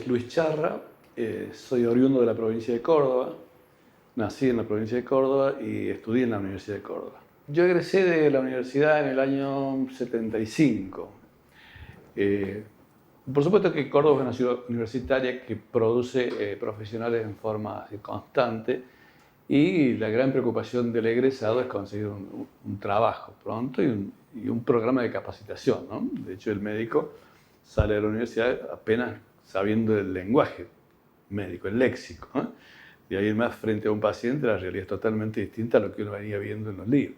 es Luis Charra, soy oriundo de la provincia de Córdoba, nací en la provincia de Córdoba y estudié en la Universidad de Córdoba. Yo egresé de la universidad en el año 75. Por supuesto que Córdoba es una ciudad universitaria que produce profesionales en forma constante y la gran preocupación del egresado es conseguir un trabajo pronto y un programa de capacitación, ¿no? De hecho, el médico sale de la universidad apenas sabiendo el lenguaje médico, el léxico, ¿no? De ahí en más, frente a un paciente, la realidad es totalmente distinta a lo que uno venía viendo en los libros.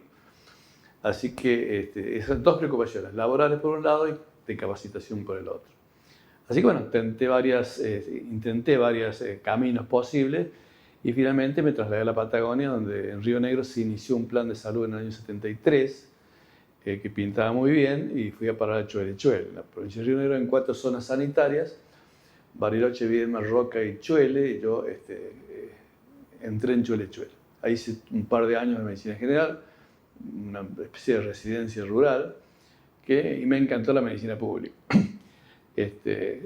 Así que esas dos preocupaciones, laborales por un lado y de capacitación por el otro. Así que bueno, intenté varios caminos posibles y finalmente me trasladé a la Patagonia, donde en Río Negro se inició un plan de salud en el año 73, que pintaba muy bien, y fui a parar a Chuele, en la provincia de Río Negro, en 4 zonas sanitarias: Bariloche, Viedma, Roca y Chuele. Y yo entré en Chuele. Ahí hice un par de años de medicina general, una especie de residencia rural, y me encantó la medicina pública.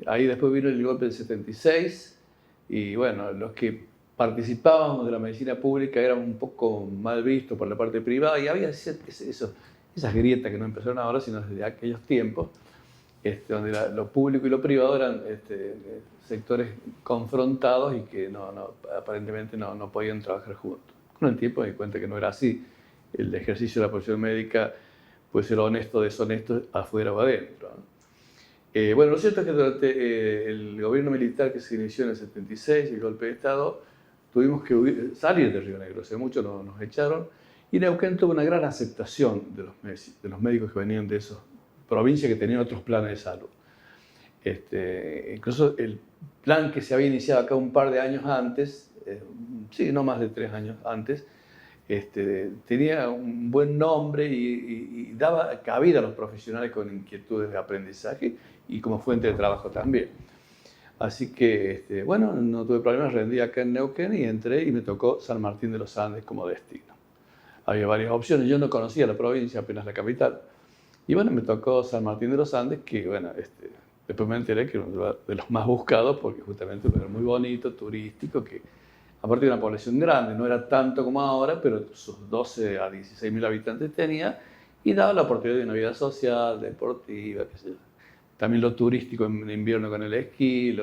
Ahí después vino el golpe del 76 y bueno, los que participábamos de la medicina pública eran un poco mal vistos por la parte privada y había esas grietas que no empezaron ahora, sino desde aquellos tiempos, donde lo público y lo privado eran sectores confrontados y que aparentemente no podían trabajar juntos. Con el tiempo me di cuenta que no era así. El ejercicio de la profesión médica puede ser honesto o deshonesto, afuera o adentro, ¿no? Bueno, lo cierto es que durante el gobierno militar que se inició en el 76, el golpe de Estado, tuvimos que salir de Río Negro. Hace mucho nos echaron y Neuquén tuvo una gran aceptación de los médicos que venían de esas provincias que tenían otros planes de salud. Incluso el plan que se había iniciado acá un par de años antes, sí, no más de 3 años antes, tenía un buen nombre y daba cabida a los profesionales con inquietudes de aprendizaje y como fuente de trabajo también. Así que, bueno, no tuve problemas, rendí acá en Neuquén y entré y me tocó San Martín de los Andes como destino. Había varias opciones, yo no conocía la provincia, apenas la capital. Y bueno, me tocó San Martín de los Andes, que bueno, después me enteré que era uno de los más buscados porque justamente era muy bonito, turístico, que aparte de una población grande, no era tanto como ahora, pero sus 12 a 16 mil habitantes tenía y daba la oportunidad de una vida social, deportiva, qué sé yo. También lo turístico en invierno con el esquí,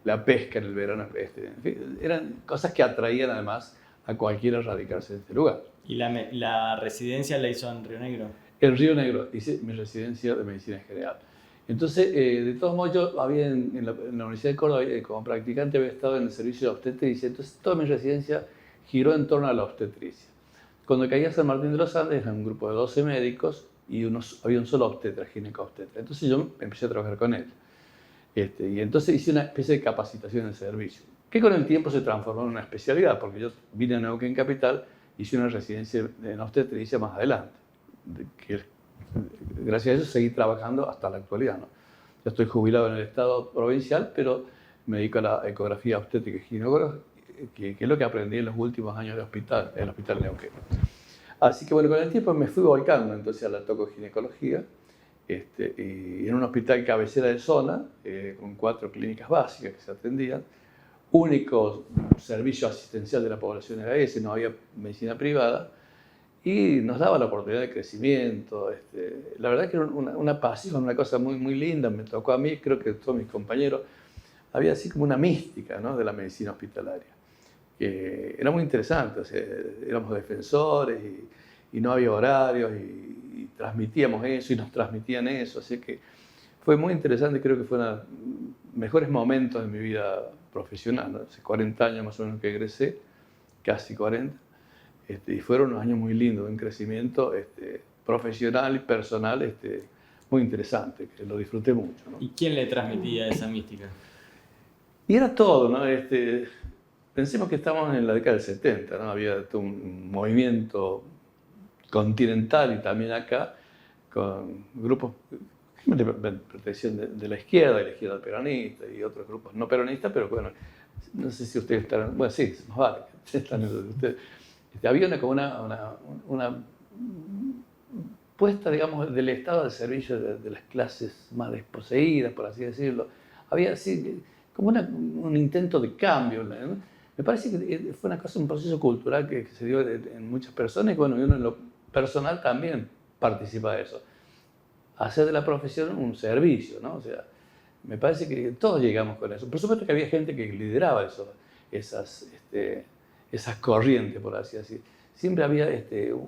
la pesca en el verano. En fin, eran cosas que atraían además a cualquiera a radicarse en este lugar. ¿Y la residencia la hizo en Río Negro? En Río Negro hice mi residencia de medicina general. Entonces, de todos modos, yo había en la Universidad de Córdoba, como practicante, había estado en el servicio de obstetricia. Entonces, toda mi residencia giró en torno a la obstetricia. Cuando caí a San Martín de los Andes, era un grupo de 12 médicos y había un solo obstetra, ginecobstetra. Entonces, yo empecé a trabajar con él. Y entonces hice una especie de capacitación en el servicio, que con el tiempo se transformó en una especialidad, porque yo vine a Neuquén Capital, hice una residencia en obstetricia más adelante, gracias a eso seguí trabajando hasta la actualidad, ¿no? Yo estoy jubilado en el estado provincial, pero me dedico a la ecografía obstétrica y ginecóloga, que es lo que aprendí en los últimos años en el Hospital Neuquén. Así que bueno, con el tiempo me fui volcando entonces a la tocoginecología, y en un hospital cabecera de zona, con 4 clínicas básicas que se atendían, único servicio asistencial de la población era ese, no había medicina privada, y nos daba la oportunidad de crecimiento. La verdad que era una pasión, una cosa muy, muy linda. Me tocó a mí, creo que a todos mis compañeros, había así como una mística, ¿no?, de la medicina hospitalaria, que era muy interesante. O sea, éramos defensores y no había horarios y transmitíamos eso y nos transmitían eso. Así que fue muy interesante, creo que fue uno de los mejores momentos de mi vida profesional, ¿no? Hace 40 años más o menos que egresé, casi 40. Y fueron unos años muy lindos, un crecimiento profesional y personal muy interesante, que lo disfruté mucho, ¿no? ¿Y quién le transmitía esa mística? Y era todo, ¿no? Pensemos que estamos en la década del 70, ¿no? Había todo un movimiento continental y también acá, con grupos que pertenecían de la izquierda peronista y otros grupos no peronistas, pero bueno, no sé si ustedes están, bueno, sí, más vale, están ustedes. Había una puesta, digamos, del Estado al servicio de las clases más desposeídas, por así decirlo. Había así como un intento de cambio, ¿no? Me parece que fue una cosa, un proceso cultural que se dio en muchas personas y bueno, uno en lo personal también participa de eso. Hacer de la profesión un servicio, ¿no? O sea, me parece que todos llegamos con eso. Por supuesto que había gente que lideraba eso, esas corrientes, por así decir. Siempre había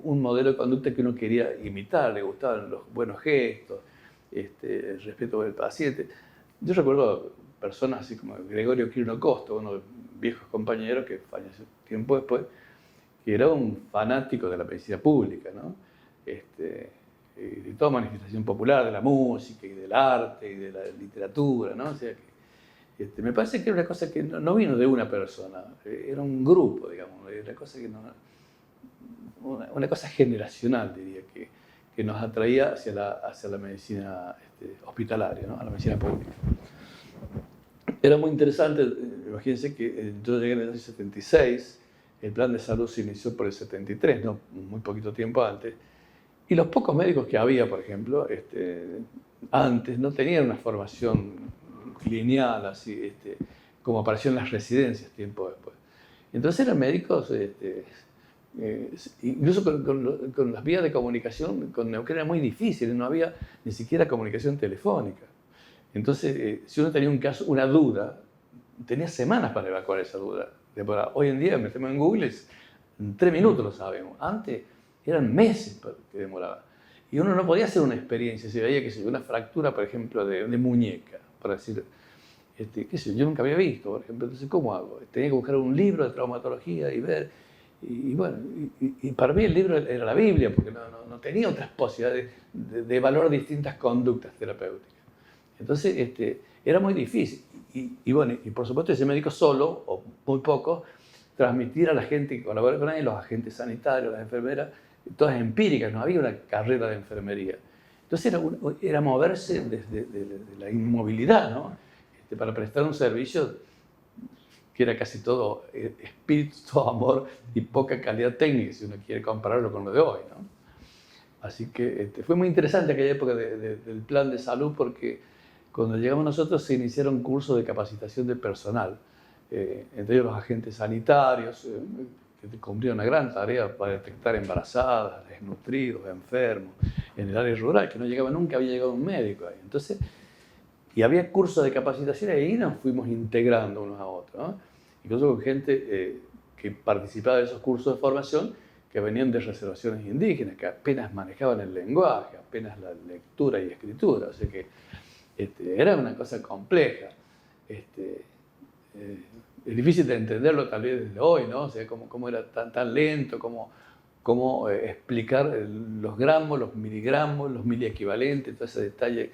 un modelo de conducta que uno quería imitar, le gustaban los buenos gestos, el respeto del paciente. Yo recuerdo personas así como Gregorio Quirino Costo, uno de los viejos compañeros que falleció tiempo después, que era un fanático de la medicina pública, ¿no? De toda manifestación popular, de la música y del arte y de la literatura, ¿no? O sea, me parece que era una cosa que no vino de una persona, era un grupo, digamos, una cosa, una cosa generacional, diría, que nos atraía hacia la medicina hospitalaria, ¿no? A la medicina pública. Era muy interesante, imagínense que yo llegué en el año 76, el plan de salud se inició por el 73, ¿no? Muy poquito tiempo antes, y los pocos médicos que había, por ejemplo, antes no tenían una formación lineal, así, como apareció en las residencias tiempo después. Entonces eran médicos, incluso con las vías de comunicación, con Neuquén era muy difícil, no había ni siquiera comunicación telefónica. Entonces, si uno tenía un caso, una duda, tenía semanas para evacuar esa duda. Hoy en día, metemos en Google, en 3 minutos lo sabemos. Antes eran meses que demoraba. Y uno no podía hacer una experiencia. Si veía que una fractura, por ejemplo, de muñeca, para decir, qué sé yo nunca había visto, por ejemplo. Entonces, ¿cómo hago? Tenía que buscar un libro de traumatología y ver. Y bueno, y para mí el libro era la Biblia, porque no tenía otras posibilidades de evaluar distintas conductas terapéuticas. Entonces, era muy difícil. Y bueno, y por supuesto ese médico solo, o muy poco, transmitir a la gente que colabora con él, los agentes sanitarios, las enfermeras, todas empíricas, no había una carrera de enfermería. Entonces era moverse desde la inmovilidad, ¿no? Para prestar un servicio que era casi todo espíritu, todo amor y poca calidad técnica, si uno quiere compararlo con lo de hoy, ¿no? Así que fue muy interesante aquella época del plan de salud porque cuando llegamos nosotros se iniciaron cursos de capacitación de personal, entre ellos los agentes sanitarios, que cumplían una gran tarea para detectar embarazadas, desnutridos, enfermos, en el área rural, que no llegaba nunca, había llegado un médico ahí. Entonces, y había cursos de capacitación y ahí nos fuimos integrando unos a otros, ¿no? Incluso con gente que participaba de esos cursos de formación que venían de reservaciones indígenas, que apenas manejaban el lenguaje, apenas la lectura y escritura, o sea que era una cosa compleja. Es difícil de entenderlo tal vez desde hoy, ¿no? O sea, cómo era tan lento, cómo explicar los gramos, los miligramos, los miliequivalentes, todo ese detalle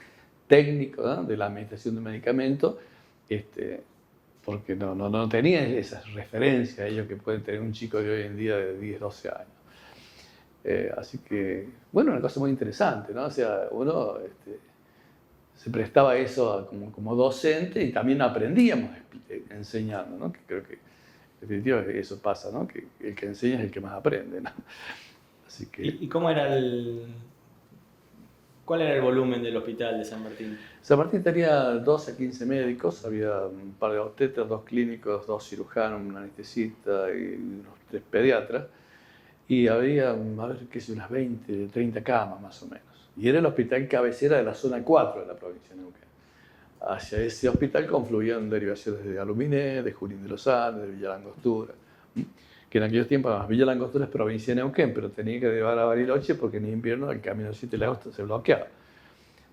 técnico, ¿no? De la administración de medicamentos, porque no tenía esas referencias a ellos que pueden tener un chico de hoy en día de 10, 12 años. Así que, bueno, una cosa muy interesante, ¿no? O sea, uno se prestaba a eso como docente y también aprendíamos enseñando, ¿no? Que creo que, en definitiva, eso pasa, ¿no? Que el que enseña es el que más aprende, ¿no? Así que... ¿Y cómo era cuál era el volumen del hospital de San Martín? San Martín tenía 12 a 15 médicos, había un par de obstetras, 2 clínicos, 2 cirujanos, un anestesista y unos 3 pediatras. Y había, a ver, qué sé, unas 20, 30 camas más o menos. Y era el hospital cabecera de la zona 4 de la provincia de Neuquén. Hacia ese hospital confluían derivaciones de Aluminé, de Junín de los Andes, de Villa Langostura, que en aquellos tiempos Villa Langostura es provincia de Neuquén, pero tenía que llevar a Bariloche porque en invierno el camino 7 de agosto se bloqueaba.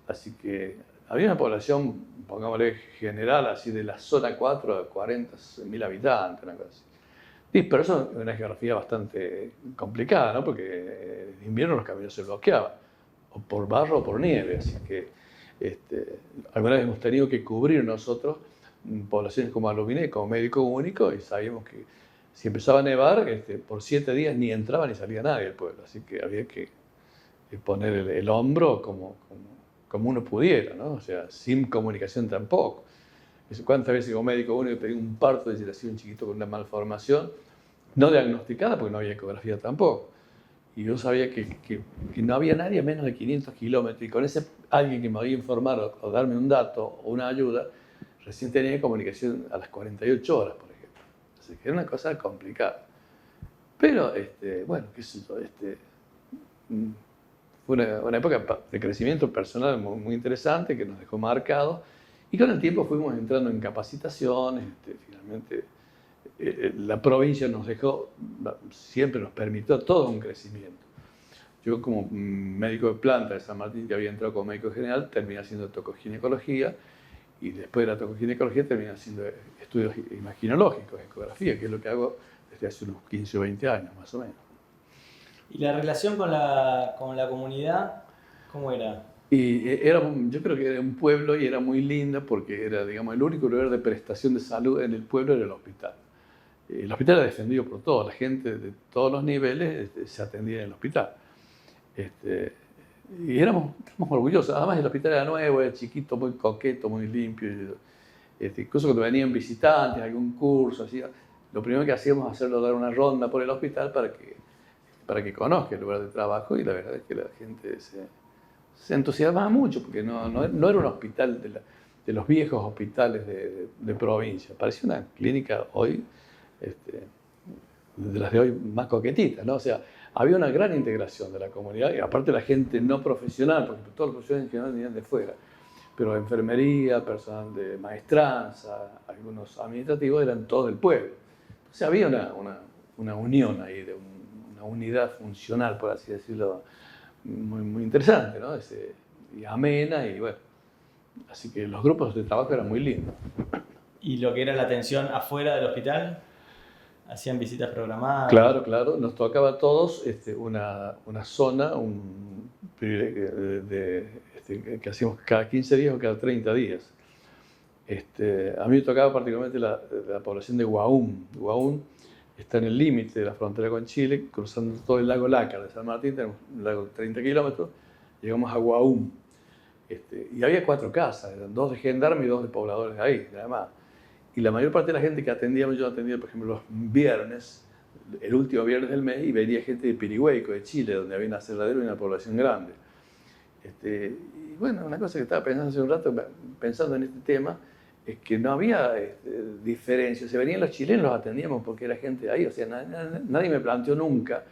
Así que había una población, pongámosle general, así de la zona 4 de 40.000 habitantes, una cosa así. Disperso en una geografía bastante complicada, ¿no? Porque en invierno los caminos se bloqueaban, o por barro o por nieve, así que alguna vez hemos tenido que cubrir nosotros poblaciones como Aluminé, como médico único, y sabíamos que si empezaba a nevar, por 7 días ni entraba ni salía nadie del pueblo, así que había que poner el hombro como uno pudiera, ¿no? O sea, sin comunicación tampoco. ¿Cuántas veces como médico único pedí un parto de gestación chiquito con una malformación, no diagnosticada porque no había ecografía tampoco? Y yo sabía que no había nadie a menos de 500 kilómetros, y con ese alguien que me había informado o darme un dato o una ayuda, recién tenía comunicación a las 48 horas, por ejemplo. Así que era una cosa complicada. Pero, bueno, qué sé yo, fue una época de crecimiento personal muy, muy interesante que nos dejó marcados. Y con el tiempo fuimos entrando en capacitaciones. Finalmente, la provincia nos dejó, siempre nos permitió todo un crecimiento. Yo como médico de planta de San Martín, que había entrado como médico general, terminé haciendo tocoginecología y después de la tocoginecología terminé haciendo estudios imaginológicos, ecografía, que es lo que hago desde hace unos 15 o 20 años más o menos. ¿Y la relación con la comunidad, cómo era? Y yo creo que era un pueblo y era muy linda porque era, digamos, el único lugar de prestación de salud en el pueblo era el hospital. El hospital era defendido por todos, la gente de todos los niveles se atendía en el hospital. Y éramos orgullosos. Además, el hospital era nuevo, era chiquito, muy coqueto, muy limpio. Incluso cuando venían visitantes, algún curso, así, lo primero que hacíamos era hacerlo dar una ronda por el hospital para que conozca el lugar de trabajo. Y la verdad es que la gente se entusiasmaba mucho, porque no era un hospital de los viejos hospitales de provincia. Parecía una clínica hoy, de las de hoy más coquetitas, ¿no? O sea, había una gran integración de la comunidad, y aparte la gente no profesional, porque todos los profesionales en general venían de fuera, pero enfermería, personal de maestranza, algunos administrativos eran todos del pueblo. O sea, había una unión ahí, una unidad funcional, por así decirlo, muy, muy interesante, ¿no? Y amena, y bueno, así que los grupos de trabajo eran muy lindos. ¿Y lo que era la atención afuera del hospital? ¿Hacían visitas programadas? Claro, claro, nos tocaba a todos una zona que hacíamos cada 15 días o cada 30 días. A mí me tocaba particularmente la población de Huaún. Huaún está en el límite de la frontera con Chile, cruzando todo el lago Lácar de San Martín, tenemos un lago de 30 kilómetros, llegamos a Huaún. Y había 4 casas, eran 2 de gendarmes y 2 de pobladores de ahí, además. Y la mayor parte de la gente que atendíamos, yo atendía, por ejemplo, los viernes, el último viernes del mes, y venía gente de Pirihueco, de Chile, donde había un aserradero y una población grande. Y bueno, una cosa que estaba pensando hace un rato, pensando en este tema, es que no había diferencia. Se venían los chilenos, los atendíamos porque era gente de ahí. O sea, nadie me planteó nunca,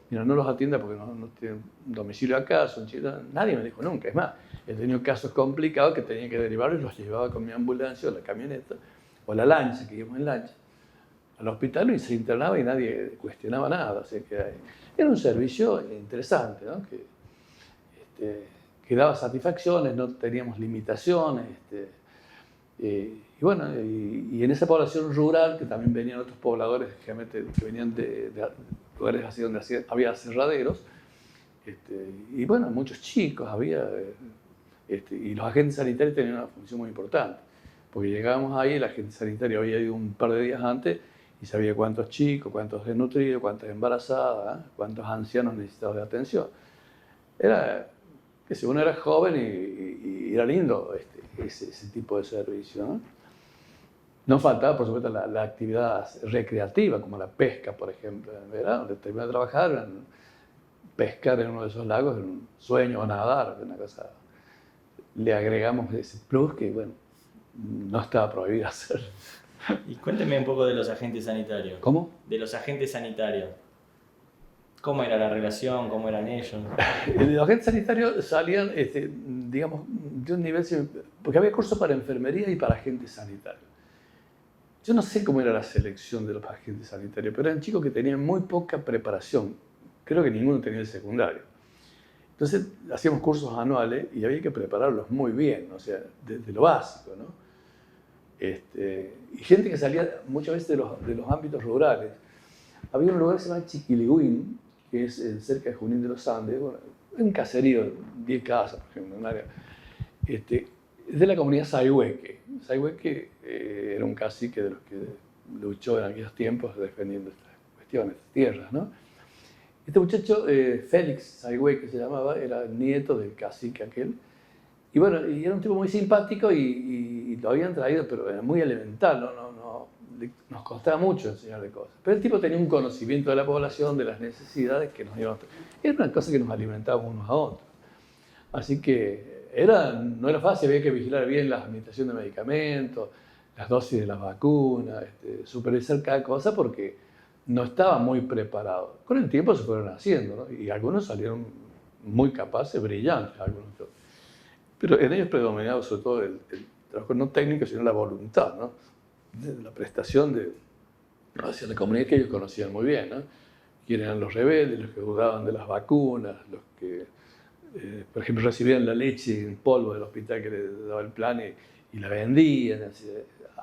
mira, no los atienda porque no tienen domicilio acá, son chilenos. Nadie me dijo nunca. Es más, he tenido casos complicados que tenía que derivarlos y los llevaba con mi ambulancia o la camioneta o la lancha, que íbamos en lancha, al hospital y se internaba y nadie cuestionaba nada. O sea que era un servicio interesante, ¿no? Que daba satisfacciones, no teníamos limitaciones. Y bueno, y en esa población rural, que también venían otros pobladores que venían de lugares así donde había aserraderos, y bueno, muchos chicos había, y los agentes sanitarios tenían una función muy importante, porque llegábamos ahí, el agente sanitario había ido un par de días antes y sabía cuántos chicos, cuántos desnutridos, cuántas embarazadas, cuántos ancianos necesitados de atención. Era que si uno era joven y era lindo ese tipo de servicio, ¿no? No faltaba, por supuesto, la actividad recreativa, como la pesca, por ejemplo. En verano, donde terminé de trabajar, pescar en uno de esos lagos era un sueño, o nadar, una cosa. Le agregamos ese plus que, bueno, no estaba prohibido hacer. Y cuénteme un poco de los agentes sanitarios. ¿Cómo? De los agentes sanitarios. ¿Cómo era la relación? ¿Cómo eran ellos? Los agentes sanitarios salían, digamos, de un nivel... Porque había cursos para enfermería y para agentes sanitarios. Yo no sé cómo era la selección de los agentes sanitarios, pero eran chicos que tenían muy poca preparación. Creo que ninguno tenía el secundario. Entonces, hacíamos cursos anuales y había que prepararlos muy bien, o sea, desde lo básico, ¿no? Y gente que salía muchas veces de los ámbitos rurales. Había un lugar que se llama Chiquiligüín, que es cerca de Junín de los Andes, bueno, un caserío, 10 casas, por ejemplo, un área. Es de la comunidad Sayhueque. Sayhueque era un cacique de los que luchó en aquellos tiempos defendiendo estas cuestiones, estas tierras, ¿no? Este muchacho, Félix Sayhueque se llamaba, era el nieto del cacique aquel. Y bueno, y era un tipo muy simpático y lo habían traído, pero era muy elemental, nos costaba mucho enseñarle cosas. Pero el tipo tenía un conocimiento de la población, de las necesidades que nos iban. Era una cosa que nos alimentábamos unos a otros. Así que no era fácil, había que vigilar bien la administración de medicamentos, las dosis de las vacunas, supervisar cada cosa porque no estaba muy preparado. Con el tiempo se fueron haciendo, ¿no? Y algunos salieron muy capaces, brillantes, algunos. Pero en ellos predominaba sobre todo el trabajo no técnico, sino la voluntad, ¿no? La prestación hacia la comunidad que ellos conocían muy bien, ¿no? Quiénes eran los rebeldes, los que dudaban de las vacunas, los que, por ejemplo, recibían la leche en polvo del hospital que le daba el plan y la vendían. Así,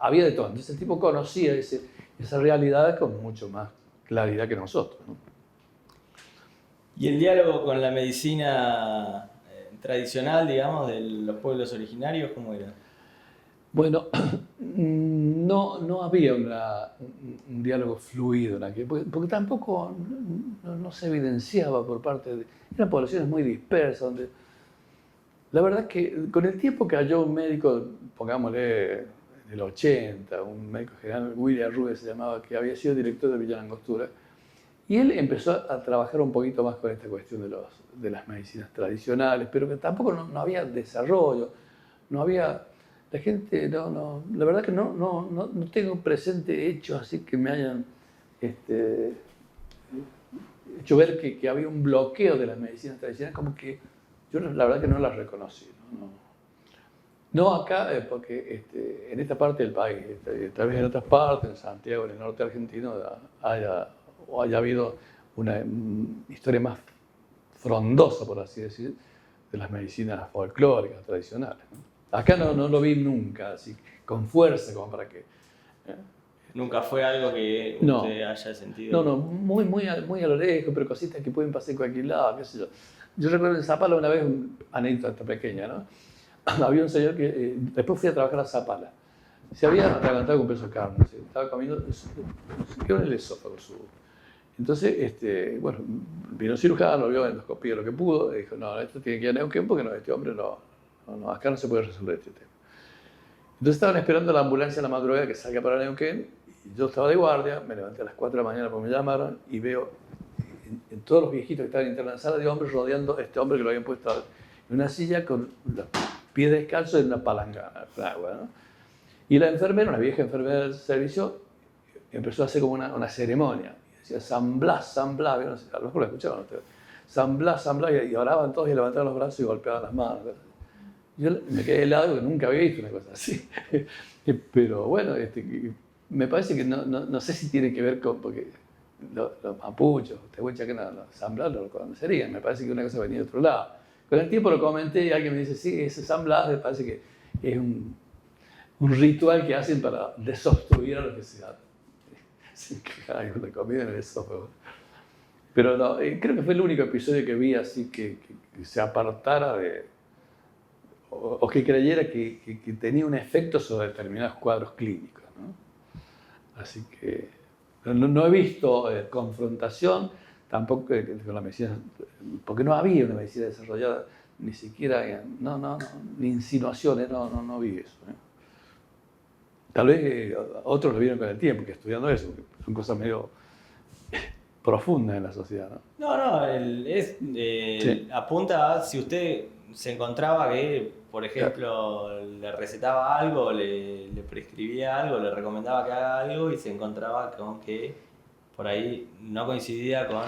había de todo. Entonces el tipo conocía esa realidad con mucho más claridad que nosotros, ¿no? ¿Y el diálogo con la medicina tradicional, digamos, de los pueblos originarios, cómo era? Bueno, no había un diálogo fluido en aquel, porque tampoco no se evidenciaba por parte de... Eran poblaciones muy dispersas, donde la verdad es que con el tiempo cayó un médico, pongámosle en el 80, un médico general, William Rubens se llamaba, que había sido director de Villa Langostura, y él empezó a trabajar un poquito más con esta cuestión de las medicinas tradicionales, pero que tampoco no había desarrollo, no había... La gente, la verdad que no tengo presente hechos así que me hayan hecho ver que había un bloqueo de las medicinas tradicionales, como que yo la verdad que no las reconocí. No acá, porque en esta parte del país, tal vez en otras partes, en Santiago, en el norte argentino, haya habido una historia más frondosa, por así decir, de las medicinas folclóricas, tradicionales, ¿no? Acá no lo vi nunca, así, con fuerza, como para que... ¿Nunca fue algo que usted haya sentido? No, muy a lo lejos, pero cositas que pueden pasar en cualquier lado, qué sé yo. Yo recuerdo en Zapala una vez, una anécdota pequeña, ¿no? Había un señor que, después fui a trabajar a Zapala, se había atragantado con un pedazo de carne, estaba comiendo, se quedó en el esófago su... Entonces, bueno, vino un cirujano, vio endoscopía, lo que pudo, y dijo, no, esto tiene que ir a Neuquén porque este hombre no, acá no se puede resolver este tema. Entonces estaban esperando la ambulancia a la madrugada que salga para Neuquén, y yo estaba de guardia, me levanté a las 4 de la mañana porque me llamaron, y veo en todos los viejitos que estaban internados en la sala de hombres rodeando a este hombre que lo habían puesto en una silla con los pies descalzos en una palangana, con agua, ¿no? Y la enfermera, una vieja enfermera del servicio, empezó a hacer como una ceremonia. Decía San Blas, a lo mejor lo escuchaban ustedes. San Blas, y oraban todos y levantaban los brazos y golpeaban las manos. Yo me quedé helado porque nunca había visto una cosa así. Pero bueno, me parece que no sé si tiene que ver con, porque los mapuchos, tehuelchas, que San Blas lo conocerían, me parece que una cosa venía de otro lado. Con el tiempo lo comenté y alguien me dice, sí, ese San Blas me parece que es un ritual que hacen para desobstruir a lo que sea. Hay una comida en el esófago. Pero no, creo que fue el único episodio que vi así que se apartara de... o que creyera que tenía un efecto sobre determinados cuadros clínicos, ¿no? Así que no he visto confrontación tampoco con la medicina, porque no había una medicina desarrollada, ni siquiera, ni insinuaciones, no vi eso, ¿eh? Tal vez otros lo vieron con el tiempo, que estudiando eso, porque son cosas medio profundas en la sociedad, ¿no? Sí. Apunta a si usted se encontraba que, por ejemplo, le recetaba algo, le prescribía algo, le recomendaba que haga algo y se encontraba con que por ahí no coincidía con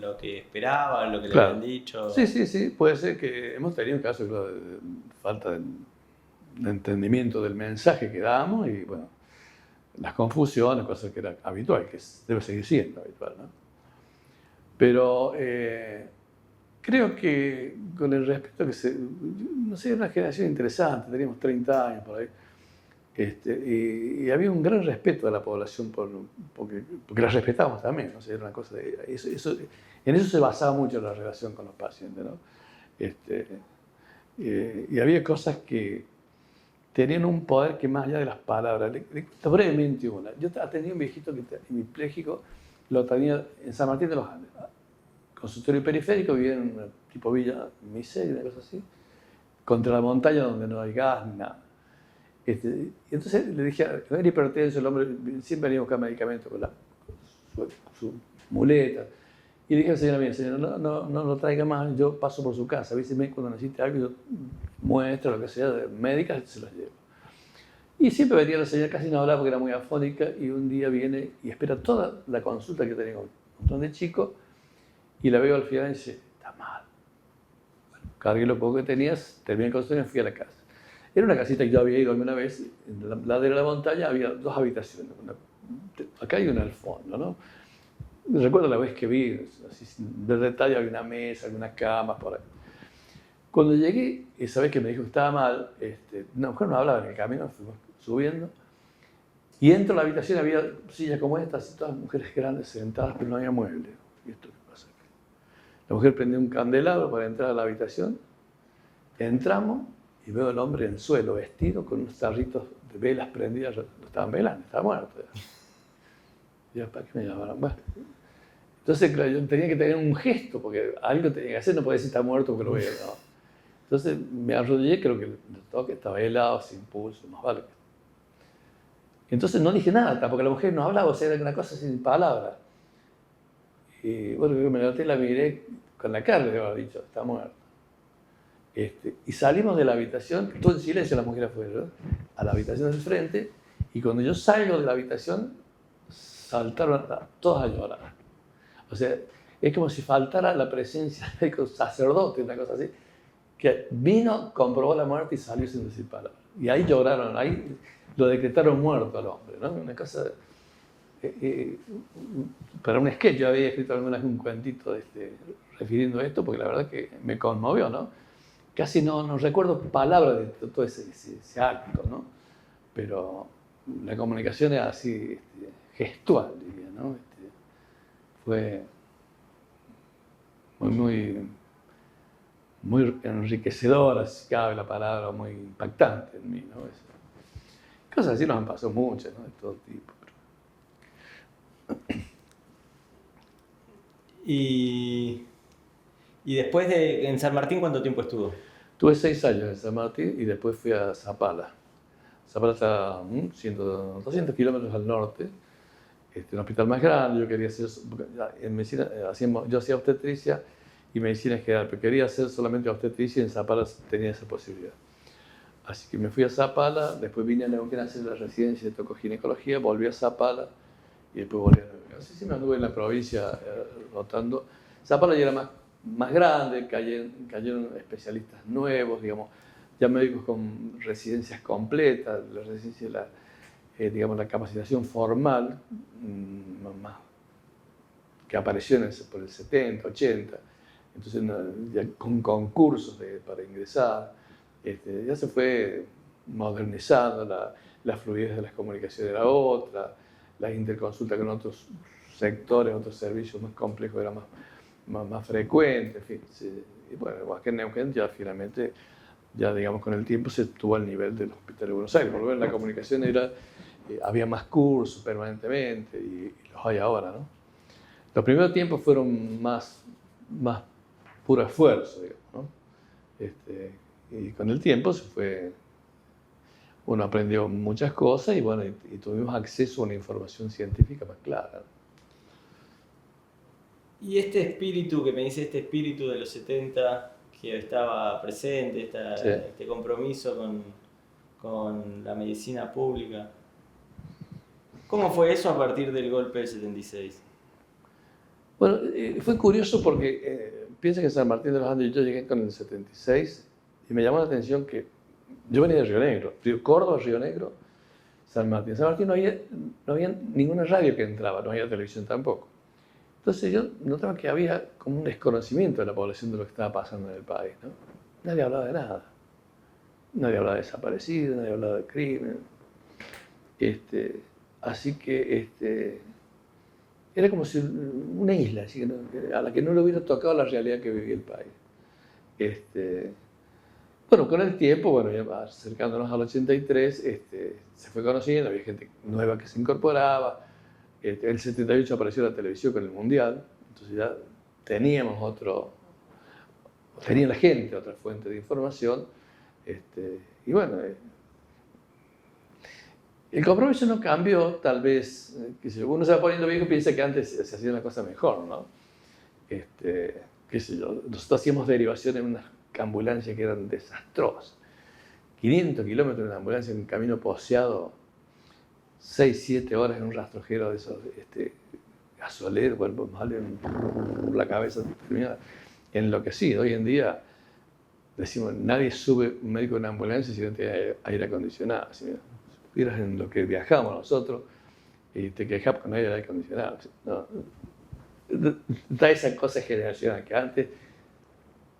lo que esperaba, lo que le habían dicho. Sí, puede ser que hemos tenido casos de falta de entendimiento del mensaje que damos y, bueno, las confusiones, cosas que era habitual, que debe seguir siendo habitual, ¿no? Pero creo que con el respeto que no sé, era una generación interesante, teníamos 30 años por ahí, y había un gran respeto de la población porque la respetábamos también, ¿no? O sea, era una cosa en eso se basaba mucho la relación con los pacientes, ¿no? Y había cosas que tenían un poder que más allá de las palabras. Le cuento brevemente una. Yo atendí a un viejito hemipléjico, lo tenía en San Martín de los Andes, consultorio periférico, vivía en una tipo villa miseria, una cosa así, contra la montaña donde no hay gas ni nada. Y entonces le dije, era hipertenso, el hombre siempre venía a buscar medicamentos con su muleta. Y le dije al señor, mire, señor, no lo traiga más, yo paso por su casa, avíseme cuando necesite algo, yo muestro lo que sea, médicas, se los llevo. Y siempre venía la señora, casi no hablaba porque era muy afónica, y un día viene y espera toda la consulta que tenía con un montón de chicos, y la veo al final y dice, está mal. Bueno, cargué lo poco que tenías, terminé el consultorio y me fui a la casa. Era una casita que yo había ido alguna vez, en la ladera de la montaña había 2 habitaciones, acá y una al fondo, ¿no? Recuerdo la vez que vi, así, de detalle, había una mesa, algunas camas por ahí. Cuando llegué, esa vez que me dijo que estaba mal, una mujer no hablaba en el camino, fuimos subiendo, y entro a la habitación, había sillas como estas, y todas mujeres grandes sentadas, pero no había muebles. ¿Y esto qué pasa? La mujer prendió un candelabro para entrar a la habitación, entramos, y veo al hombre en el suelo, vestido, con unos tarritos de velas prendidas, lo estaban velando, estaba muerto. Y yo, ¿para qué me llamaron? Bueno, entonces, claro, yo tenía que tener un gesto, porque algo tenía que hacer, no podía decir está muerto porque lo veo, ¿no? Entonces me arrodillé, creo que el toque estaba helado, sin pulso, más vale. Entonces no dije nada, porque la mujer no hablaba, o sea, era una cosa sin palabras. Y bueno, yo me levanté y la miré con la cara, le había dicho, está muerto. Y salimos de la habitación, todo en silencio, las mujeres fueron, a la habitación del frente, y cuando yo salgo de la habitación, saltaron todas a llorar. O sea, es como si faltara la presencia de un sacerdote, una cosa así, que vino, comprobó la muerte y salió sin decir palabras. Y ahí lloraron, ahí lo decretaron muerto al hombre, ¿no? Una cosa... para un sketch, yo había escrito alguna vez un cuentito refiriendo a esto, porque la verdad que me conmovió, ¿no? Casi no recuerdo palabras de todo ese acto, ¿no? Pero la comunicación era así, gestual, diría, ¿no? Fue muy enriquecedora, si cabe la palabra, muy impactante en mí, ¿no? Cosas así nos han pasado muchas, ¿no? De todo tipo. Y después en San Martín, ¿cuánto tiempo estuvo? Tuve 6 años en San Martín y después fui a Zapala. Zapala está 200 kilómetros al norte, un hospital más grande. Yo quería hacer, en medicina, yo hacía obstetricia y medicina general, pero quería hacer solamente obstetricia y en Zapala tenía esa posibilidad. Así que me fui a Zapala, después vine a Neuquén a hacer la residencia de tocoginecología, volví a Zapala y después volví a Neuquén. Así sí me anduve en la provincia rotando. Zapala ya era más grande, cayeron especialistas nuevos, digamos, ya médicos con residencias completas, la residencia, digamos, la capacitación formal, más, que apareció por el 70, 80, entonces ya con concursos para ingresar, ya se fue modernizando, la fluidez de las comunicaciones era otra, la interconsulta con otros sectores, otros servicios más complejos era más frecuente, en fin. Y bueno, aquí en Neuquén ya finalmente, ya digamos con el tiempo se estuvo al nivel del Hospital de Buenos Aires, por lo menos la comunicación había más cursos permanentemente y los hay ahora, ¿no? Los primeros tiempos fueron más puro esfuerzo, digamos, ¿no? Y con el tiempo uno aprendió muchas cosas y bueno, y tuvimos acceso a una información científica más clara. Y este espíritu que me dice, este espíritu de los 70 que estaba presente, Sí. este compromiso con la medicina pública, ¿cómo fue eso a partir del golpe del 76? Bueno, fue curioso porque piensa que en San Martín de los Andes yo llegué con el 76 y me llamó la atención que yo venía de Río Negro, Córdoba, Río Negro, San Martín. En San Martín no había ninguna radio que entraba, no había televisión tampoco. Entonces yo notaba que había como un desconocimiento de la población de lo que estaba pasando en el país, ¿no? Nadie hablaba de nada. Nadie hablaba de desaparecidos, nadie hablaba de crimen. Así que era como si una isla, así que a la que no le hubiera tocado la realidad que vivía el país. Bueno, con el tiempo, bueno, ya acercándonos al 83, se fue conociendo, había gente nueva que se incorporaba. El 78 apareció la televisión con el Mundial, entonces ya tenía la gente otra fuente de información. Y bueno, el compromiso no cambió, tal vez, uno se va poniendo viejo y piensa que antes se hacía una cosa mejor, ¿no? Nosotros hacíamos derivaciones en unas ambulancias que eran desastrosas. 500 kilómetros en ambulancia en un camino poseado, 6, 7 horas en un rastrojero de esos gasoleros, bueno, pues vale por la cabeza terminada, enloquecido. Hoy en día decimos, nadie sube un médico en una ambulancia si no tiene aire acondicionado. Si vieras en lo que viajamos nosotros y te quejas porque no hay aire acondicionado. No, da esa cosa generacional que antes,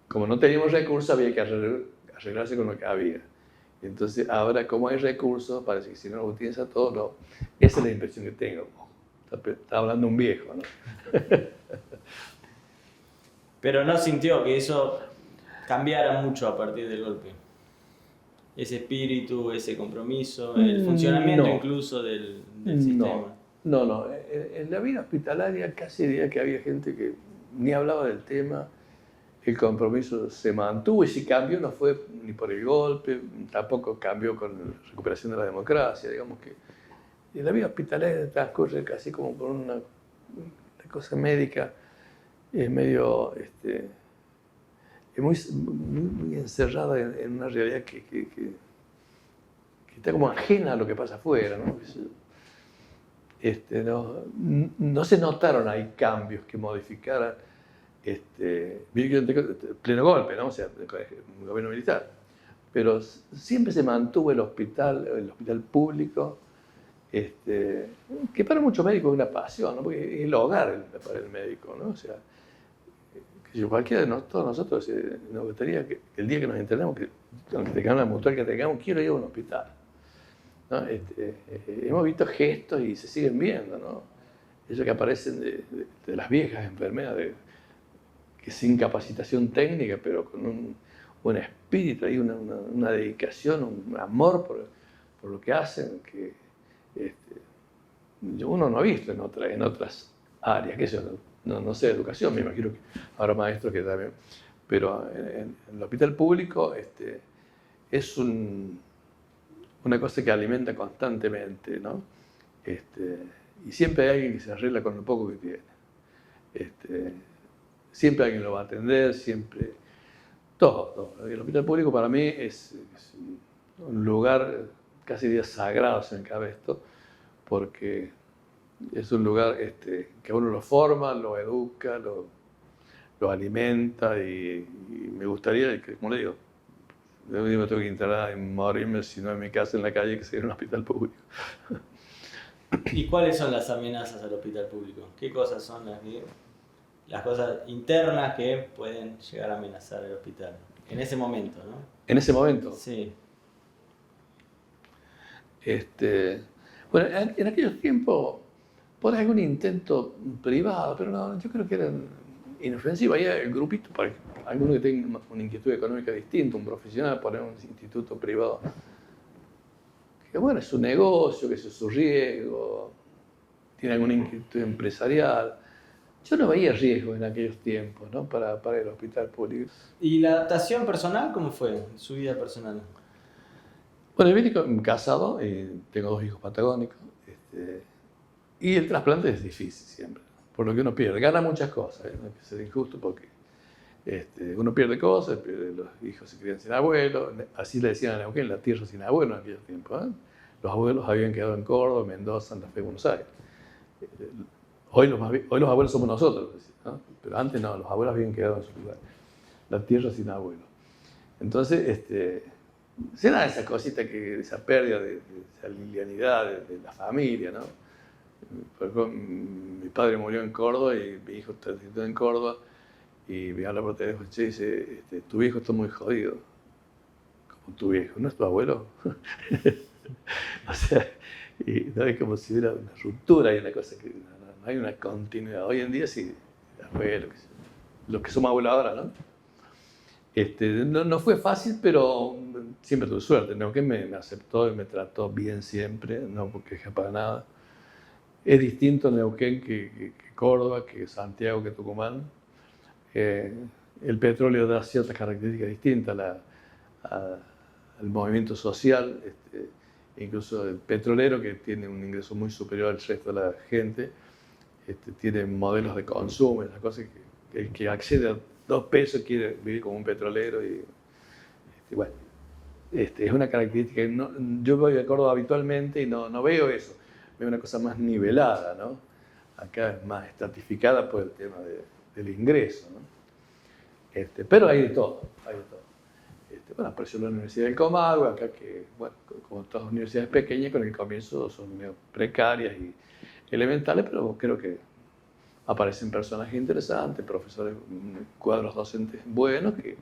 como no teníamos recursos, había que arreglarse con lo que había. Entonces, ahora, como hay recursos, parece que si no lo utiliza todo, no. Esa es la impresión que tengo. Está hablando un viejo, ¿no? Pero no sintió que eso cambiara mucho a partir del golpe. Ese espíritu, ese compromiso, el funcionamiento incluso del sistema. No. En la vida hospitalaria casi diría que había gente que ni hablaba del tema. El compromiso se mantuvo y si cambió no fue ni por el golpe, tampoco cambió con la recuperación de la democracia. Digamos que en la vida hospitalaria transcurre casi como por una cosa médica, es medio es muy encerrada en una realidad que está como ajena a lo que pasa afuera, ¿no? No se notaron ahí cambios que modificaran pleno golpe, ¿no? O sea, el gobierno militar. Pero siempre se mantuvo el hospital público, que para muchos médicos es una pasión, ¿no? Porque es el hogar para el médico, ¿no? O sea, cualquiera de todos nosotros nos gustaría que el día que nos internemos, aunque tengamos la mutual que tengamos, quiero ir a un hospital, ¿no? Hemos visto gestos y se siguen viendo, ¿no? Esos que aparecen de las viejas enfermeras, que sin capacitación técnica, pero con un espíritu, ahí, una dedicación, un amor por lo que hacen, que uno no ha visto en otras áreas, que eso no sé, educación, me imagino que habrá maestros que también, pero en el hospital público es una cosa que alimenta constantemente, ¿no? Y siempre hay alguien que se arregla con lo poco que tiene. Siempre alguien lo va a atender, siempre. Todo. El hospital público para mí es un lugar casi día sagrado, se me cabe esto, porque es un lugar que uno lo forma, lo educa, lo alimenta y me gustaría, como le digo, yo me tengo que internar y morirme, si no en mi casa, en la calle, que sea en un hospital público. ¿Y cuáles son las amenazas al hospital público? ¿Qué cosas son las cosas internas que pueden llegar a amenazar el hospital? En ese momento, ¿no? ¿En ese momento? Sí. Bueno, en aquellos tiempos, por algún intento privado, pero no, yo creo que eran inofensivos. Había el grupito, para alguno que tenga una inquietud económica distinta, un profesional, poner un instituto privado, que bueno, es su negocio, que es su riesgo, tiene alguna inquietud empresarial. Yo no veía riesgo en aquellos tiempos, ¿no? para el hospital público. ¿Y la adaptación personal cómo fue? Su vida personal. Bueno, yo vine casado, tengo 2 hijos patagónicos, y el trasplante es difícil siempre, por lo que uno pierde. Gana muchas cosas, no hay que ser injusto porque uno pierde cosas, los hijos se crían sin abuelo, así le decían a Neuquén, la tierra sin abuelo en aquellos tiempos. Los abuelos habían quedado en Córdoba, Mendoza, Santa Fe, Buenos Aires. Hoy los abuelos somos nosotros, ¿no? Pero antes no, los abuelos habían quedado en su lugar. La tierra sin abuelo. Entonces, se da esa cosita, esa pérdida de esa livianidad de la familia, ¿no? Por ejemplo, mi padre murió en Córdoba y mi hijo está en Córdoba y me habla por teléfono y dice, tu viejo está muy jodido. Como tu viejo, ¿no es tu abuelo? O sea, y no es como si hubiera una ruptura y una cosa que no hay una continuidad. Hoy en día sí, los que somos abuelos ahora, ¿no? No fue fácil, pero siempre tuve suerte. Neuquén me aceptó y me trató bien siempre, no porque queja para nada. Es distinto Neuquén que Córdoba, que Santiago, que Tucumán. El petróleo da ciertas características distintas al movimiento social. Incluso el petrolero, que tiene un ingreso muy superior al resto de la gente, tiene modelos de consumo, esas cosas que el que accede a 2 pesos quiere vivir como un petrolero y bueno, es una característica. Yo voy a Córdoba habitualmente y no veo eso. Veo una cosa más nivelada, ¿no? Acá es más estratificada por el tema del ingreso, ¿no? Pero hay de todo, hay de todo. Bueno, apareció la Universidad del Comahue, acá que, bueno, como todas las universidades pequeñas, con el comienzo son medio precarias y elementales, pero creo que aparecen personajes interesantes, profesores, cuadros docentes buenos que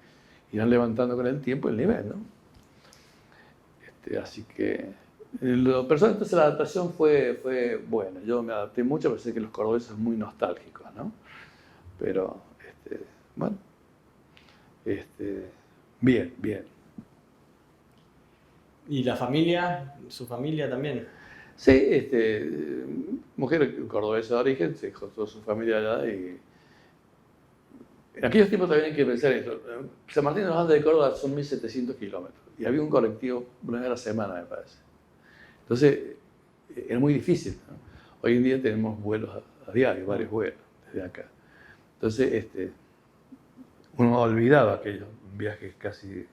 irán levantando con el tiempo el nivel, ¿no? Así que, lo personal, entonces la adaptación fue buena. Yo me adapté mucho, pero sé que los cordobeses son muy nostálgicos, ¿no? Pero, bueno, bien, bien. ¿Y la familia? ¿Su familia también? Sí, mujer cordobesa de origen, se dejó toda su familia allá y en aquellos tiempos también hay que pensar en esto. San Martín de los Andes de Córdoba son 1.700 kilómetros y había un colectivo una vez a la semana, me parece. Entonces, era muy difícil, ¿no? Hoy en día tenemos vuelos a diario, varios vuelos desde acá. Entonces, uno ha olvidado aquellos viajes casi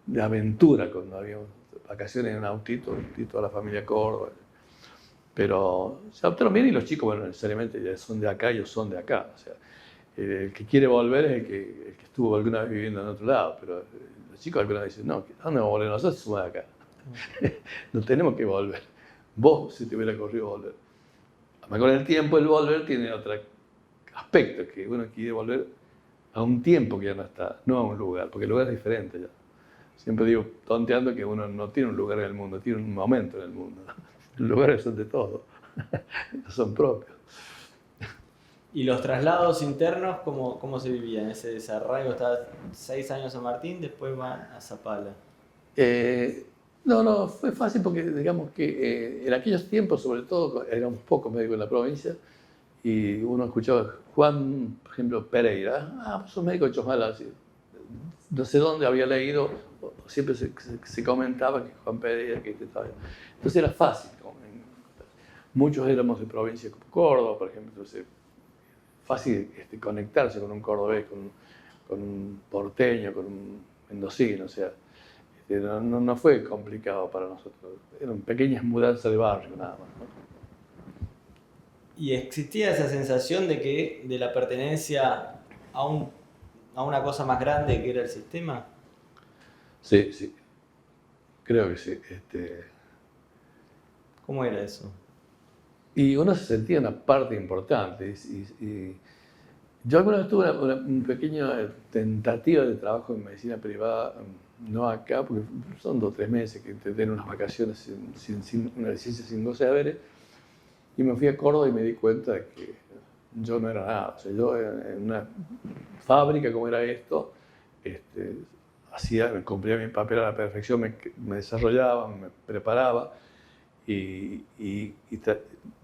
de aventura, cuando habíamos vacaciones en un autito a la familia Córdoba. Pero se adaptaron bien y los chicos, bueno, necesariamente ya son de acá, ellos son de acá. O sea, el que quiere volver es el que estuvo alguna vez viviendo en otro lado, pero los chicos alguna vez dicen, no, ¿a dónde vamos a volver? Nosotros somos de acá. No tenemos que volver. Vos, si te hubiera corrido volver. Además, con el tiempo, el volver tiene otro aspecto, que uno quiere volver a un tiempo que ya no está, no a un lugar, porque el lugar es diferente ya. Siempre digo, tonteando, que uno no tiene un lugar en el mundo, tiene un momento en el mundo. Los lugares son de todo, son propios. ¿Y los traslados internos, cómo se vivían? Ese desarraigo, estaba 6 años en San Martín, después van a Zapala. No, fue fácil porque digamos que en aquellos tiempos, sobre todo, era un poco médico en la provincia y uno escuchaba Juan, por ejemplo, Pereira, pues un médico de Chosmalal, así. No sé dónde había leído, siempre se comentaba que Juan Pereira, que estaba. Entonces era fácil. Muchos éramos de provincias como Córdoba, por ejemplo, entonces fácil conectarse con un cordobés, con un porteño, con un mendocino, o sea, no fue complicado para nosotros, eran pequeñas mudanzas de barrio nada más, ¿no? ¿Y existía esa sensación de la pertenencia a una cosa más grande que era el sistema? Sí, creo que sí. ¿Cómo era eso? Y uno se sentía una parte importante. Y yo alguna vez tuve una pequeña tentativa de trabajo en medicina privada, no acá, porque son 2 o 3 meses que intenté en unas vacaciones sin una licencia sin goce de haberes, y me fui a Córdoba y me di cuenta de que yo no era nada. O sea, yo en una fábrica como era esto, me cumplía mi papel a la perfección, me desarrollaba, me preparaba, y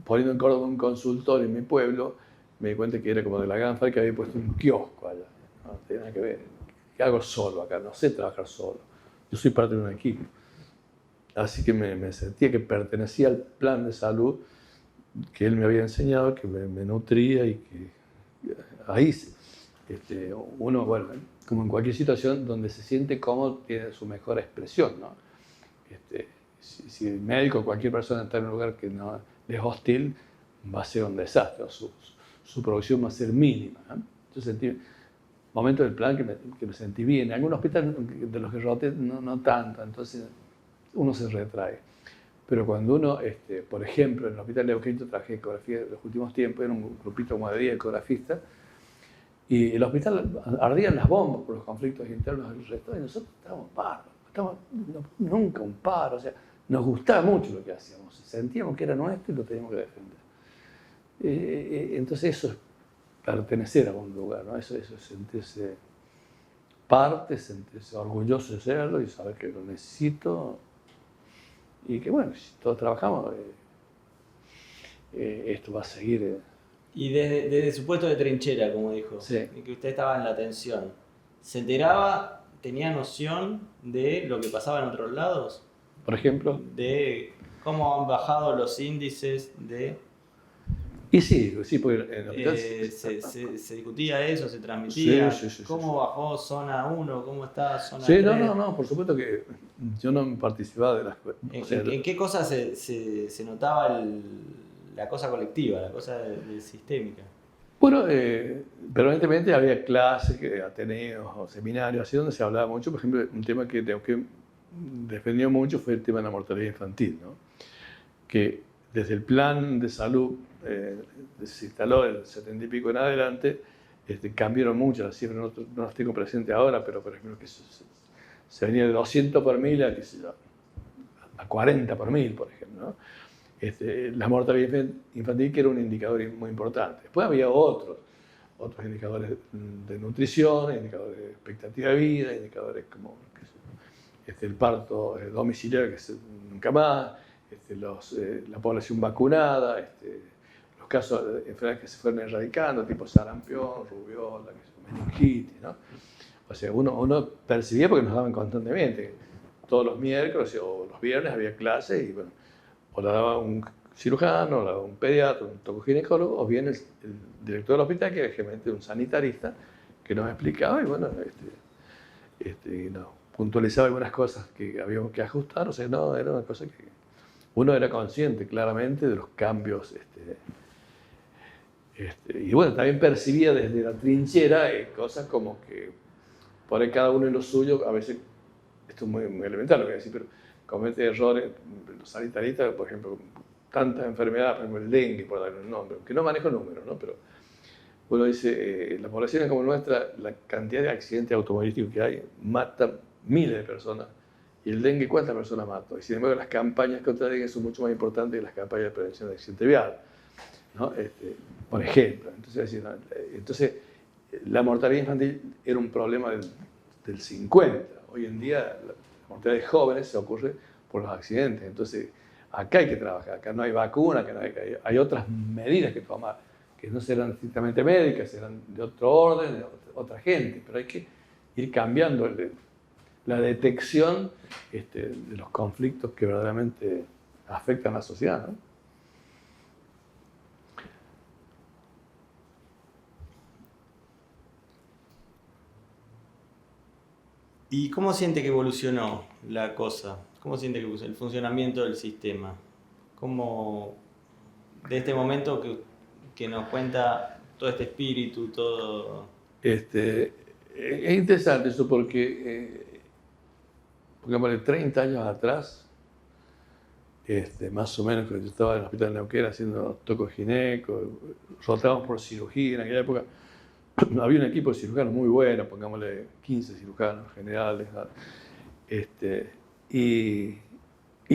poniendo en Córdoba un consultorio en mi pueblo, me di cuenta que era como de la gran fábrica que había puesto un kiosco allá. No tenía nada que ver. ¿Qué hago solo acá? No sé trabajar solo. Yo soy parte de un equipo. Así que me sentía que pertenecía al plan de salud que él me había enseñado, que me nutría y que ahí uno, bueno, como en cualquier situación donde se siente cómodo, tiene su mejor expresión, ¿no? Si el médico o cualquier persona está en un lugar que no es hostil, va a ser un desastre, su producción va a ser mínima, ¿no? Yo sentí momentos del plan que me sentí bien. En algún hospital de los que roté no tanto, entonces uno se retrae. Pero cuando uno, por ejemplo, en el hospital de Eugenio trabajé ecografía en los últimos tiempos, era un grupito como de 10 ecografistas, y el hospital ardían las bombas por los conflictos internos del resto, y nosotros estábamos paros, nunca un paro, o sea, nos gustaba mucho lo que hacíamos, sentíamos que era nuestro y lo teníamos que defender. Entonces eso es pertenecer a un lugar, ¿no? Eso es sentirse parte, sentirse orgulloso de serlo y saber que lo necesito y que bueno, si todos trabajamos, esto va a seguir. Y desde su puesto de trinchera, como dijo, Sí. que usted estaba en la atención, ¿se enteraba, tenía noción de lo que pasaba en otros lados? Por ejemplo. De cómo han bajado los índices de... Y sí, porque en el hospital se discutía eso, se transmitía. Sí, ¿Cómo bajó zona 1? ¿Cómo está zona Sí, 3? no, por supuesto que yo no participaba de las... O sea, ¿En qué cosa se notaba la cosa colectiva, la cosa sistémica? bueno, permanentemente había clases, ateneos o seminarios, así donde se hablaba mucho. Por ejemplo, un tema que Neuquén defendió mucho fue el tema de la mortalidad infantil, ¿no? Que desde el plan de salud se instaló el 70 y pico en adelante, cambiaron mucho las cifras, no las tengo presentes ahora, pero por ejemplo que se venía de 200 por mil a 40 por mil, por ejemplo, ¿no? La mortalidad infantil, que era un indicador muy importante. Después había otros indicadores de nutrición, indicadores de expectativa de vida, indicadores como el parto domiciliario, que es nunca más, la población vacunada, los casos de enfermedades que se fueron erradicando, tipo sarampión, rubiola, meningitis, ¿no? O sea, uno percibía porque nos daban constantemente. Todos los miércoles o los viernes había clases y bueno, o la daba un cirujano, o la daba un pediatra, un tocoginecólogo, o bien el director del hospital, que era generalmente un sanitarista, que nos explicaba y bueno, nos puntualizaba algunas cosas que habíamos que ajustar. O sea, no, era una cosa que uno era consciente claramente de los cambios. Y bueno, también percibía desde la trinchera cosas como que por ahí cada uno en lo suyo, a veces, esto es muy, muy elemental lo que voy a decir, pero comete errores. Los sanitaristas, por ejemplo, tantas enfermedades, por ejemplo el dengue, por darle un nombre, que no manejo números, ¿no? Pero uno dice, la población como nuestra, la cantidad de accidentes automovilísticos que hay, mata miles de personas. Y el dengue, ¿cuántas personas mata? Y sin embargo, las campañas contra el dengue son mucho más importantes que las campañas de prevención de accidente vial, ¿no? Por ejemplo. Entonces, la mortalidad infantil era un problema del 50. Hoy en día, la mortalidad de jóvenes se ocurre por los accidentes. Entonces, acá hay que trabajar. Acá no hay vacuna, hay otras medidas que tomar, que no serán estrictamente médicas, serán de otro orden, de otra gente, pero hay que ir cambiando la detección de los conflictos que verdaderamente afectan a la sociedad, ¿no? ¿Y cómo siente que evolucionó la cosa? ¿Cómo siente que el funcionamiento del sistema? ¿Cómo, de este momento que nos cuenta todo este espíritu, todo...? Es interesante eso porque, pongámosle 30 años atrás, más o menos, cuando yo estaba en el hospital de Neuquén haciendo tocogineco, rotábamos por cirugía en aquella época. Había un equipo de cirujanos muy bueno, pongámosle 15 cirujanos generales, ¿no? Y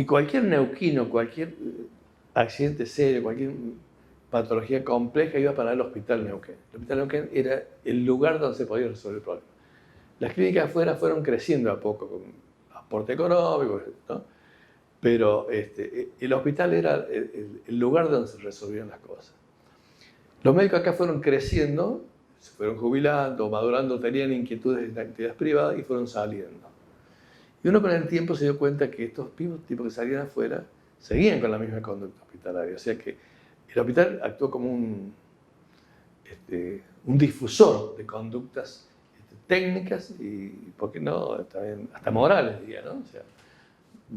cualquier neuquino, cualquier accidente serio, cualquier patología compleja iba para el Hospital Neuquén. El Hospital Neuquén era el lugar donde se podía resolver el problema. Las clínicas afuera fueron creciendo a poco, con aporte económico, ¿no? Pero el hospital era el lugar donde se resolvían las cosas. Los médicos acá fueron creciendo, se fueron jubilando, madurando, tenían inquietudes de actividades privadas y fueron saliendo. Y uno con el tiempo se dio cuenta que estos mismos tipos que salían afuera seguían con la misma conducta hospitalaria. O sea que el hospital actuó como un difusor de conductas técnicas y, ¿por qué no?, también hasta morales, diría, ¿no? O sea,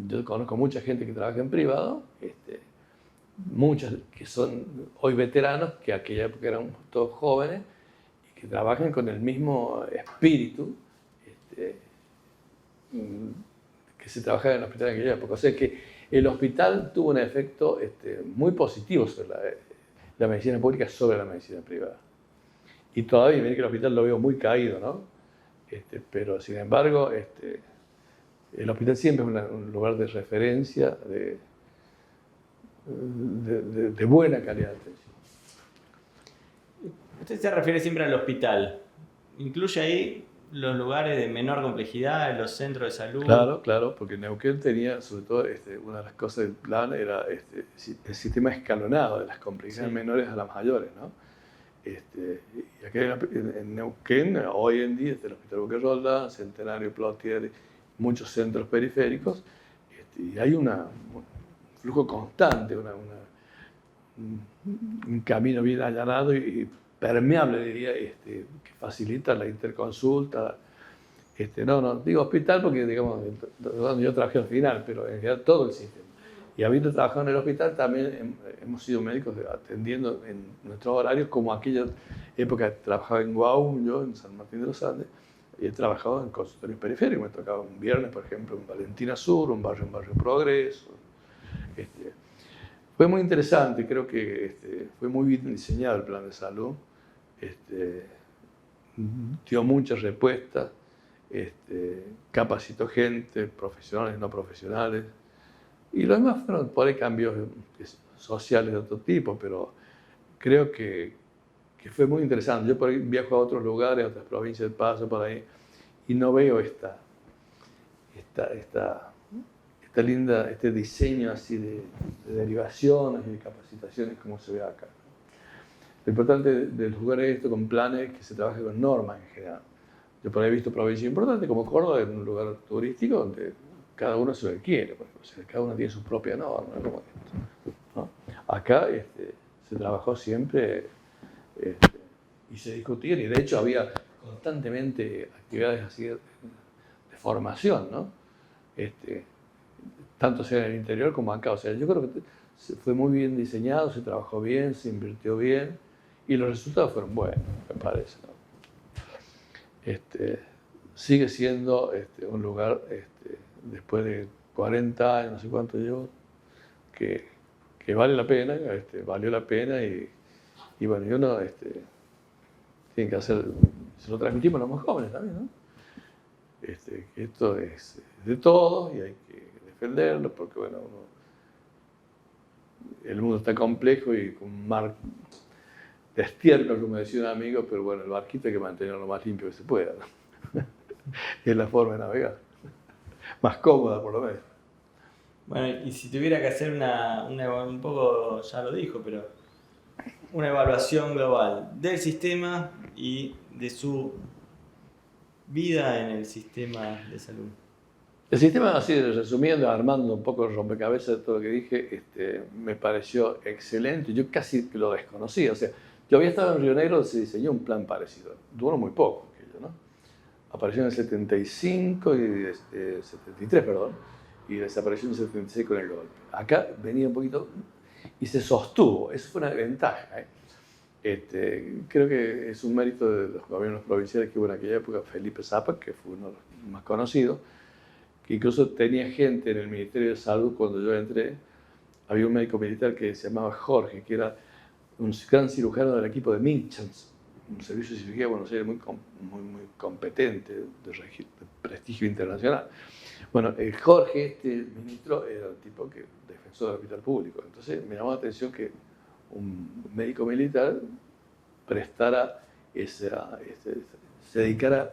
yo conozco mucha gente que trabaja en privado, muchos que son hoy veteranos, que aquella época eran todos jóvenes, y que trabajan con el mismo espíritu que se trabajaba en el hospital en aquella época. O sea que el hospital tuvo un efecto muy positivo sobre la medicina pública sobre la medicina privada. Y todavía, miren que el hospital lo veo muy caído, ¿no? Pero sin embargo, el hospital siempre es un lugar de referencia, de buena calidad de atención. Usted se refiere siempre al hospital. ¿Incluye ahí los lugares de menor complejidad, los centros de salud? Claro, porque Neuquén tenía, sobre todo, una de las cosas del plan era el sistema escalonado de las complejidades menores a las mayores, ¿no? Y aquí en Neuquén, hoy en día, está el Hospital Boca Roldán, Centenario, Plotier, muchos centros periféricos, y hay un flujo constante, un camino bien allanado y permeable, diría, que facilita la interconsulta. No digo hospital porque, digamos, donde yo trabajé al final, pero en realidad todo el sistema. Y habiendo trabajado en el hospital, también hemos sido médicos atendiendo en nuestros horarios, como aquella época que trabajaba en Guaú, yo en San Martín de los Andes, y he trabajado en consultorios periféricos. Me tocaba un viernes, por ejemplo, en Valentina Sur, un barrio Progreso. Fue muy interesante, creo que fue muy bien diseñado el plan de salud. Dio muchas respuestas, capacitó gente, profesionales, no profesionales. Y lo demás fueron por ahí cambios sociales de otro tipo, pero creo que fue muy interesante. Yo por ahí viajo a otros lugares, a otras provincias, paso por ahí, y no veo esta linda, este diseño así de derivaciones y de capacitaciones como se ve acá. Lo importante de los lugares de esto con planes es que se trabaje con normas en general. Yo por ahí he visto provincias importantes como Córdoba, en un lugar turístico donde cada uno se lo quiere, o sea, cada uno tiene su propia norma, como esto, ¿no? Acá se trabajó siempre y se discutían, y de hecho había constantemente actividades así de formación, ¿no? Tanto sea en el interior como acá. O sea, yo creo que fue muy bien diseñado, se trabajó bien, se invirtió bien y los resultados fueron buenos, me parece, ¿no? Sigue siendo un lugar, después de 40 años, no sé cuánto llevo, que vale la pena, valió la pena y bueno, y uno tiene que hacer, se lo transmitimos a los más jóvenes también, ¿no? Que esto es de todos y hay que defenderlo porque, bueno, el mundo está complejo y con un mar de estiércol, como decía un amigo, pero bueno, el barquito hay que mantenerlo lo más limpio que se pueda, ¿no? Es la forma de navegar, más cómoda por lo menos. Bueno, y si tuviera que hacer un poco, ya lo dijo, pero una evaluación global del sistema y de su vida en el sistema de salud. El sistema, así resumiendo, armando un poco el rompecabezas de todo lo que dije, me pareció excelente. Yo casi lo desconocía. O sea, yo había estado en Río Negro, se diseñó un plan parecido. Duró muy poco aquello, ¿no? Apareció en el 75 y 73, perdón, y desapareció en el 76 con el golpe. Acá venía un poquito y se sostuvo. Eso fue una ventaja, creo que es un mérito de los gobiernos provinciales que hubo en aquella época. Felipe Zappa, que fue uno de los más conocidos, que incluso tenía gente en el Ministerio de Salud. Cuando yo entré, había un médico militar que se llamaba Jorge, que era un gran cirujano del equipo de Minchans, un servicio de cirugía de Buenos Aires muy competente, de prestigio internacional. Bueno, Jorge, este ministro, era un tipo que defensor del hospital público. Entonces me llamó la atención que un médico militar prestara se dedicara,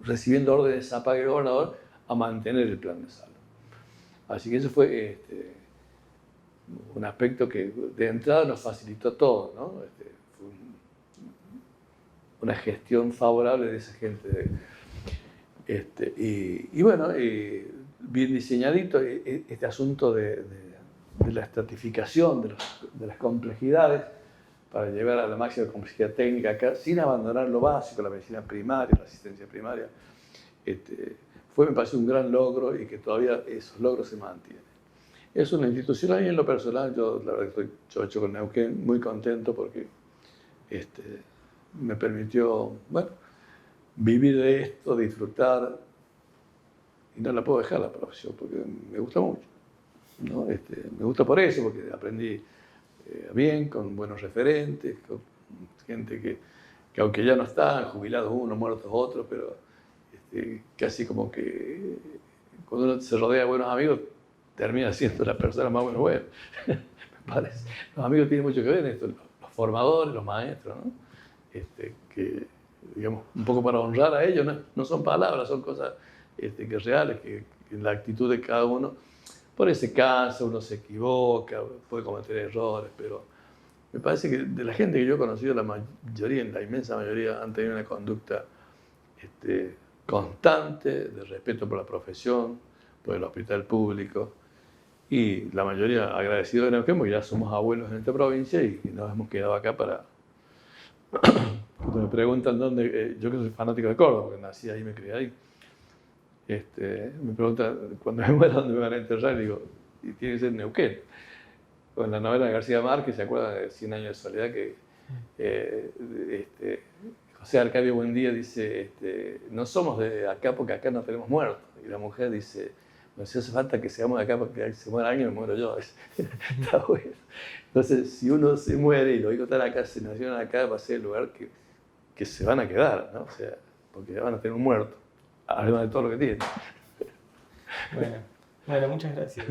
recibiendo órdenes de Zapata y gobernador, a mantener el plan de salud. Así que eso fue un aspecto que de entrada nos facilitó todo, ¿no? Fue una gestión favorable de esa gente. Y bueno, bien diseñadito este asunto de la estratificación de las complejidades para llevar a la máxima complejidad técnica acá, sin abandonar lo básico, la medicina primaria, la asistencia primaria. Me parece un gran logro y que todavía esos logros se mantienen. Es una institución, y en lo personal, yo la verdad estoy chocho con Neuquén, muy contento porque me permitió, bueno, vivir de esto, disfrutar, y no la puedo dejar la profesión porque me gusta mucho, ¿no? Me gusta por eso, porque aprendí bien, con buenos referentes, con gente que aunque ya no están, jubilados unos, muertos otros, pero casi como que cuando uno se rodea de buenos amigos, termina siendo la persona más buena. Me parece. Los amigos tienen mucho que ver en esto, los formadores, los maestros, ¿no? Que, digamos, un poco para honrar a ellos, no son palabras, son cosas que reales, que en la actitud de cada uno, por ahí se cansa, uno se equivoca, puede cometer errores, pero me parece que de la gente que yo he conocido, la mayoría, la inmensa mayoría, han tenido una conducta constante, de respeto por la profesión, por el hospital público, Y la mayoría agradecidos de Neuquén, porque ya somos abuelos en esta provincia y nos hemos quedado acá para... Cuando me preguntan dónde... yo que soy fanático de Córdoba, porque nací ahí y me crié ahí. Me preguntan, cuando me muera, ¿dónde me van a enterrar? Y digo, y tiene que ser Neuquén. Con la novela de García Márquez, ¿se acuerdan de 100 años de soledad? Que José Arcadio Buendía dice, no somos de acá porque acá no tenemos muertos. Y la mujer dice, no si hace falta que seamos de acá porque se muera alguien, me muero yo. Está bueno. Entonces, si uno se muere y los hijos están acá, se nacieron acá, va a ser el lugar que se van a quedar, ¿no? O sea, porque van a tener un muerto, además de todo lo que tienen. Bueno, muchas gracias.